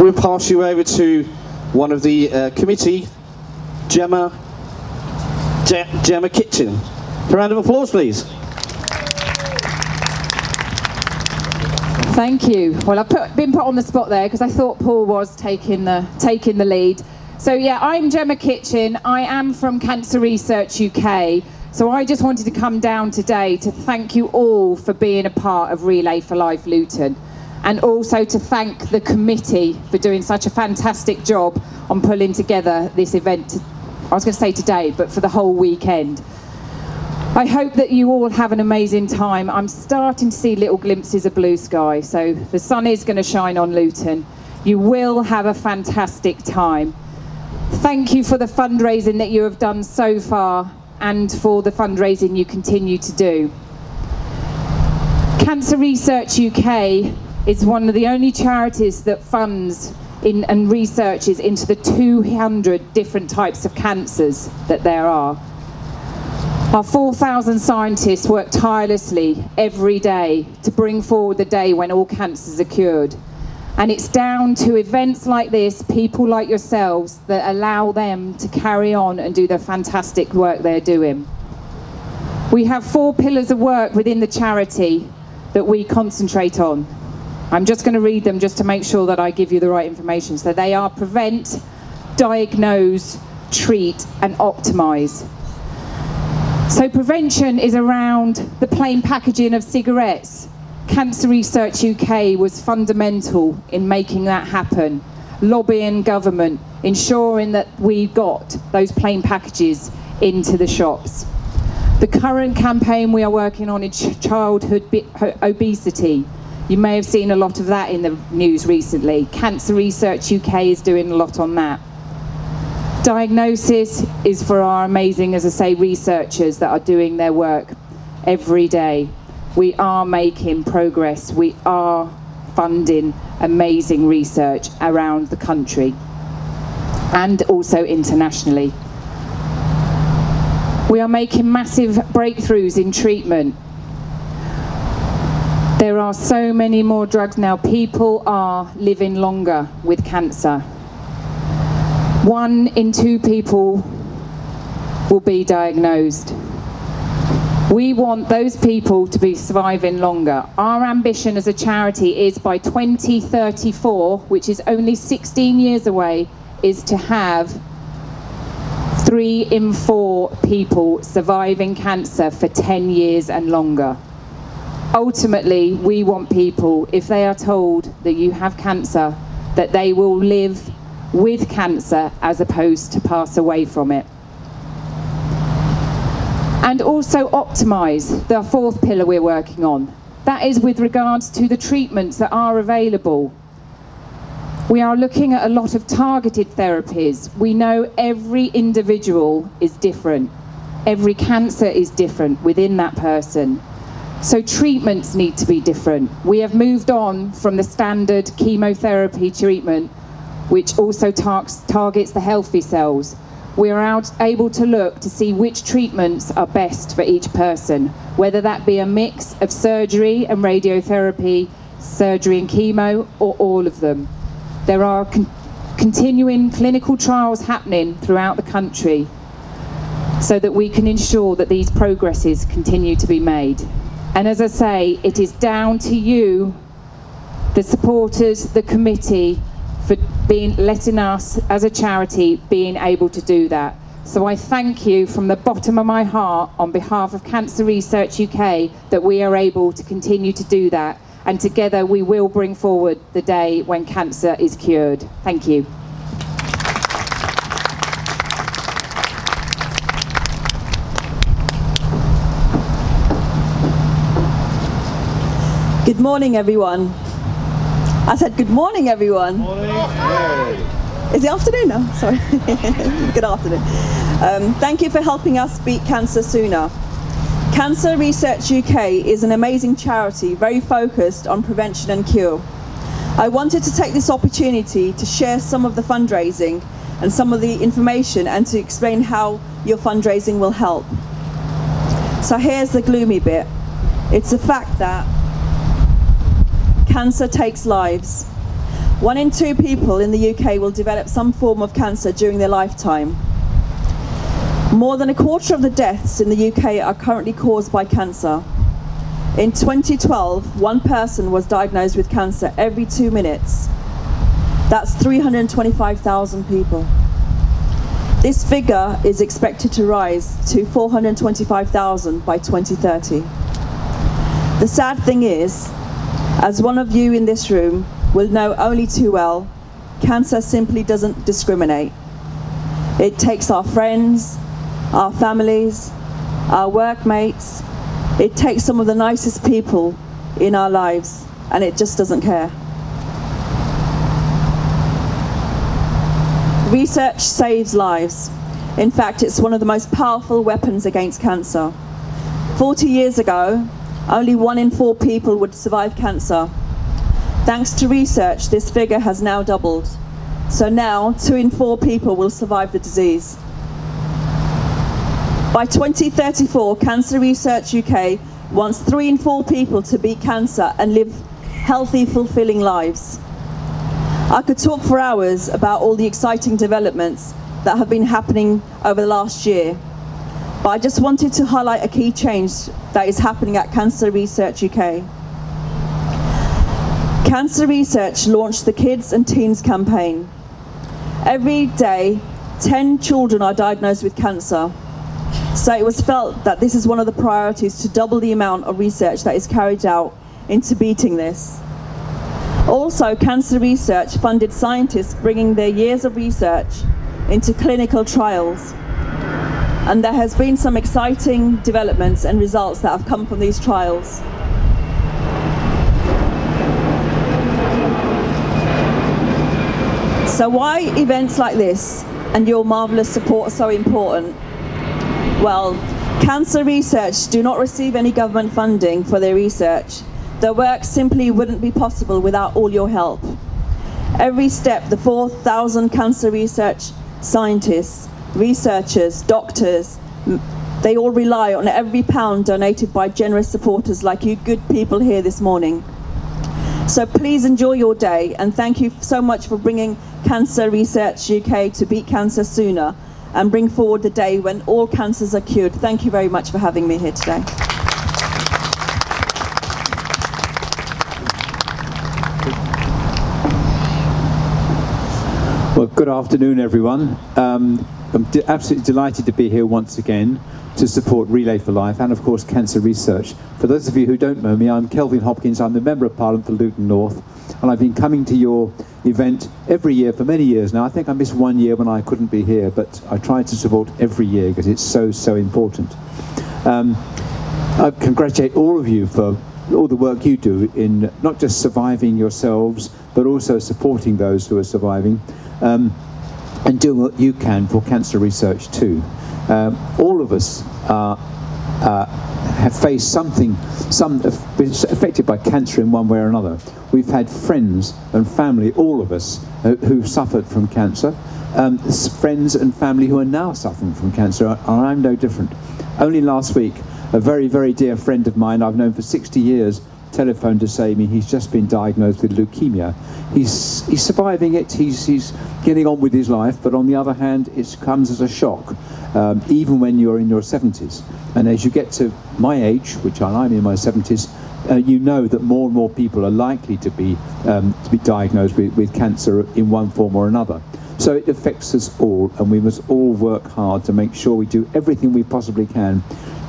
We'll pass you over to one of the committee, Gemma Kitchen. A round of applause, please. Thank you. Well, I've been put on the spot there because I thought Paul was taking the lead. So yeah, I'm Gemma Kitchen. I am from Cancer Research UK. So I just wanted to come down today to thank you all for being a part of Relay for Life Luton, and also to thank the committee for doing such a fantastic job on pulling together this event. I was going to say today, but for the whole weekend. I hope that you all have an amazing time. I'm starting to see little glimpses of blue sky, so the sun is going to shine on Luton. You will have a fantastic time. Thank you for the fundraising that you have done so far and for the fundraising you continue to do. Cancer Research UK is one of the only charities that funds and researches into the 200 different types of cancers that there are. Our 4,000 scientists work tirelessly every day to bring forward the day when all cancers are cured. And it's down to events like this, people like yourselves, that allow them to carry on and do the fantastic work they're doing. We have 4 pillars of work within the charity that we concentrate on. I'm just going to read them just to make sure that I give you the right information. So they are prevent, diagnose, treat and optimise. So prevention is around the plain packaging of cigarettes. Cancer Research UK was fundamental in making that happen. Lobbying government, ensuring that we got those plain packages into the shops. The current campaign we are working on is childhood obesity. You may have seen a lot of that in the news recently. Cancer Research UK is doing a lot on that. Diagnosis is for our amazing, as I say, researchers that are doing their work every day. We are making progress. We are funding amazing research around the country and also internationally. We are making massive breakthroughs in treatment. There are so many more drugs now. People are living longer with cancer. 1 in 2 people will be diagnosed. We want those people to be surviving longer. Our ambition as a charity is by 2034, which is only 16 years away, is to have 3 in 4 people surviving cancer for 10 years and longer. Ultimately, we want people, if they are told that you have cancer, that they will live with cancer as opposed to pass away from it. And also optimise, the 4th pillar we're working on. That is with regards to the treatments that are available. We are looking at a lot of targeted therapies. We know every individual is different. Every cancer is different within that person. So treatments need to be different. We have moved on from the standard chemotherapy treatment, which also targets the healthy cells. We are able to look to see which treatments are best for each person, whether that be a mix of surgery and radiotherapy, surgery and chemo, or all of them. There are continuing clinical trials happening throughout the country so that we can ensure that these progresses continue to be made. And as I say, it is down to you, the supporters, the committee, for letting us as a charity being able to do that. So I thank you from the bottom of my heart on behalf of Cancer Research UK that we are able to continue to do that, and together we will bring forward the day when cancer is cured. Thank you. Good morning, everyone. I said good morning, everyone. Morning. Is it afternoon now? Sorry. Good afternoon. Thank you for helping us beat cancer sooner. Cancer Research UK is an amazing charity, very focused on prevention and cure. I wanted to take this opportunity to share some of the fundraising and some of the information and to explain how your fundraising will help. So here's the gloomy bit. It's the fact that cancer takes lives. 1 in 2 people in the UK will develop some form of cancer during their lifetime. More than a quarter of the deaths in the UK are currently caused by cancer. In 2012, 1 person was diagnosed with cancer every 2 minutes. That's 325,000 people. This figure is expected to rise to 425,000 by 2030. The sad thing is, as one of you in this room will know only too well, cancer simply doesn't discriminate. It takes our friends, our families, our workmates. It takes some of the nicest people in our lives, and it just doesn't care. Research saves lives. In fact, it's one of the most powerful weapons against cancer. 40 years ago, only 1 in 4 people would survive cancer. Thanks to research, this figure has now doubled. So now, 2 in 4 people will survive the disease. By 2034, Cancer Research UK wants 3 in 4 people to beat cancer and live healthy, fulfilling lives. I could talk for hours about all the exciting developments that have been happening over the last year, but I just wanted to highlight a key change that is happening at Cancer Research UK. Cancer Research launched the Kids and Teens campaign. Every day, 10 children are diagnosed with cancer. So it was felt that this is one of the priorities to double the amount of research that is carried out into beating this. Also, Cancer Research funded scientists bringing their years of research into clinical trials. And there has been some exciting developments and results that have come from these trials. So why events like this and your marvellous support so important? Well, Cancer Research do not receive any government funding for their research. Their work simply wouldn't be possible without all your help. Every step, the 4,000 cancer research scientists, researchers, doctors, they all rely on every pound donated by generous supporters like you good people here this morning. So please enjoy your day, and thank you so much for bringing Cancer Research UK to beat cancer sooner and bring forward the day when all cancers are cured. Thank you very much for having me here today. Well, good afternoon, everyone. I'm absolutely delighted to be here once again to support Relay for Life and, of course, Cancer Research. For those of you who don't know me, I'm Kelvin Hopkins. I'm the Member of Parliament for Luton North, and I've been coming to your event every year for many years now. I think I missed 1 year when I couldn't be here, but I try to support every year because it's so important. I congratulate all of you for all the work you do in not just surviving yourselves, but also supporting those who are surviving, and doing what you can for cancer research too. All of us have faced something, affected by cancer in one way or another. We've had friends and family, all of us, who've suffered from cancer. Friends and family who are now suffering from cancer, and I'm no different. Only last week, a very dear friend of mine I've known for 60 years telephoned to say to me he's just been diagnosed with leukemia. He's surviving it, he's getting on with his life, but on the other hand, it comes as a shock, even when you're in your 70s. And as you get to my age, which I'm in my 70s, you know that more and more people are likely to be diagnosed with cancer in one form or another. So it affects us all, and we must all work hard to make sure we do everything we possibly can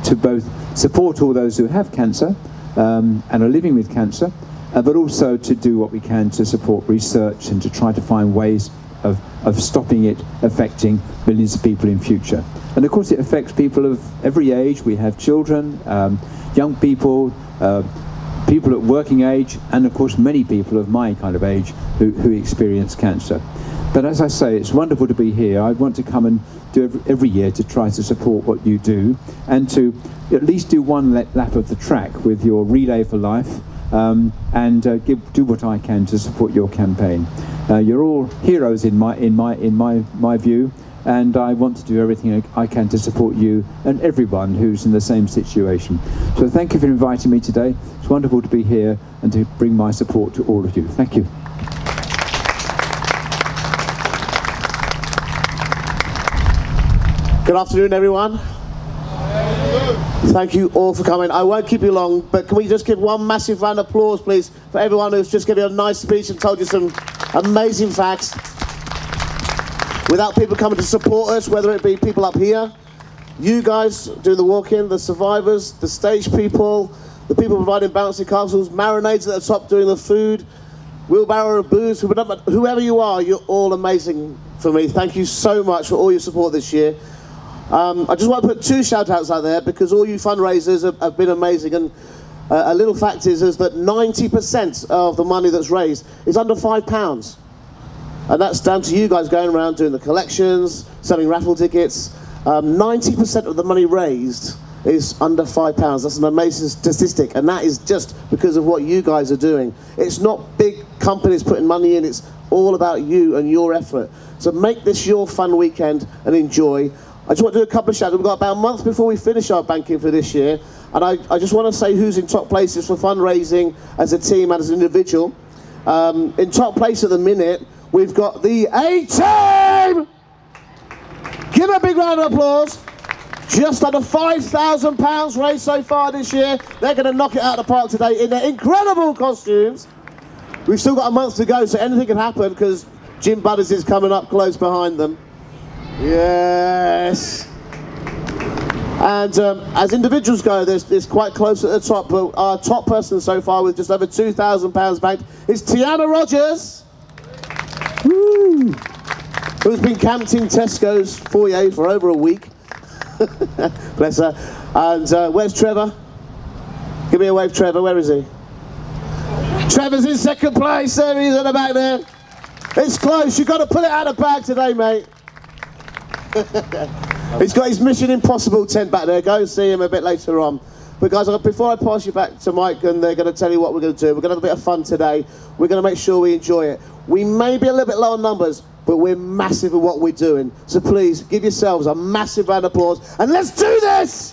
to both support all those who have cancer and are living with cancer, but also to do what we can to support research and to try to find ways of stopping it affecting millions of people in future. And of course it affects people of every age. We have children, young people, people at working age, and of course many people of my kind of age who experience cancer. But as I say, it's wonderful to be here. I want to come and do every year to try to support what you do, and to at least do one lap of the track with your Relay for Life, and do what I can to support your campaign. You're all heroes in my view, and I want to do everything I can to support you and everyone who's in the same situation. So thank you for inviting me today. It's wonderful to be here and to bring my support to all of you. Thank you. Good afternoon, everyone. Thank you all for coming. I won't keep you long, but can we just give one massive round of applause, please, for everyone who's just given you a nice speech and told you some amazing facts. Without people coming to support us, whether it be people up here, you guys doing the walk-in, the survivors, the stage people, the people providing bouncy castles, marinades at the top doing the food, wheelbarrow of booze, whoever you are, you're all amazing for me. Thank you so much for all your support this year. I just want to put two shout-outs out there because all you fundraisers have been amazing, and a little fact is that 90% of the money that's raised is under £5. And that's down to you guys going around doing the collections, selling raffle tickets. 90% of the money raised is under £5. That's an amazing statistic, and that is just because of what you guys are doing. It's not big companies putting money in, it's all about you and your effort. So make this your fun weekend and enjoy. I just want to do a couple of shout-outs. We've got about a month before we finish our banking for this year, and I just want to say who's in top places for fundraising as a team and as an individual. In top place at the minute, we've got the A-Team! Give them a big round of applause. Just under £5,000 raised so far this year. They're going to knock it out of the park today in their incredible costumes. We've still got a month to go, so anything can happen because Jim Butters is coming up close behind them. Yes. And as individuals go, there's quite close at the top, but our top person so far with just over £2,000 banked is Tiana Rogers. Woo. Who's been camped in Tesco's foyer for over a week. Bless her. And where's Trevor? Give me a wave, Trevor. Where is he? Trevor's in second place. There he is at the back there. It's close. You've got to pull it out of the bag today, mate. He's got his Mission Impossible tent back there. Go and see him a bit later on. But guys, before I pass you back to Mike and they're going to tell you what we're going to do, we're going to have a bit of fun today. We're going to make sure we enjoy it. We may be a little bit low on numbers, but we're massive at what we're doing. So please, give yourselves a massive round of applause and let's do this!